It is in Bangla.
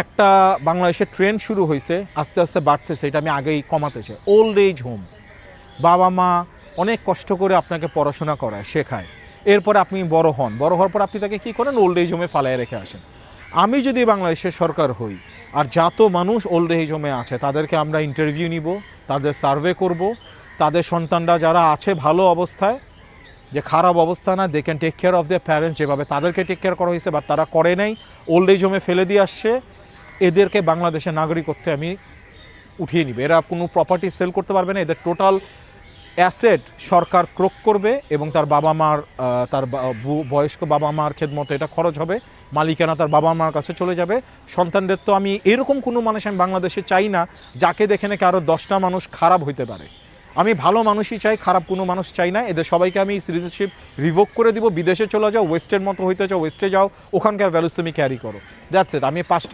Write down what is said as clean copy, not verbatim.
একটা বাংলাদেশে ট্রেন্ড শুরু হয়েছে, আস্তে আস্তে বাড়তেছে, এটা আমি আগেই কমাতে চাই। ওল্ড এজ হোম, বাবা মা অনেক কষ্ট করে আপনাকে পড়াশোনা করায়, শেখায়, এরপরে আপনি বড় হন, বড় হওয়ার পর আপনি তাকে কী করেন, ওল্ড এজ হোমে ফালায় রেখে আসেন। আমি যদি বাংলাদেশের সরকার হই আর যত মানুষ ওল্ড এজ হোমে আছে তাদেরকে আমরা ইন্টারভিউ নিব, তাদের সার্ভে করব, তাদের সন্তানরা যারা আছে ভালো অবস্থায়, যে খারাপ অবস্থা না, they can take care of their parents, যেভাবে তাদেরকে টেক কেয়ার করা হয়েছে বা তারা করে নাই, ওল্ড এজ হোমে ফেলে দিয়ে আসছে, এদেরকে বাংলাদেশের নাগরিকত্বে আমি উঠিয়ে নিবে। এরা কোনো প্রপার্টি সেল করতে পারবে না, এদের টোটাল অ্যাসেট সরকার ক্রোক করবে এবং তার বাবা মার বয়স্ক বাবা মার খেদমতে এটা খরচ হবে, মালিকানা তার বাবা মার কাছে চলে যাবে। সন্তানদের তো আমি এরকম কোনো মানুষ আমি বাংলাদেশে চাই না যাকে দেখে নাকি আরও 10টা মানুষ খারাপ হইতে পারে। আমি ভালো মানুষই চাই, খারাপ কোনো মানুষ চাই না। এদের সবাইকে আমি সিটিজেনশিপ রিভোক করে দিব, বিদেশে চলে যাও, ওয়েস্টের মতো হইতে চাও ওয়েস্টে যাও, ওখানকার ভ্যালুস তুমি ক্যারি করো, দ্যাটস ইট। আমি 5টা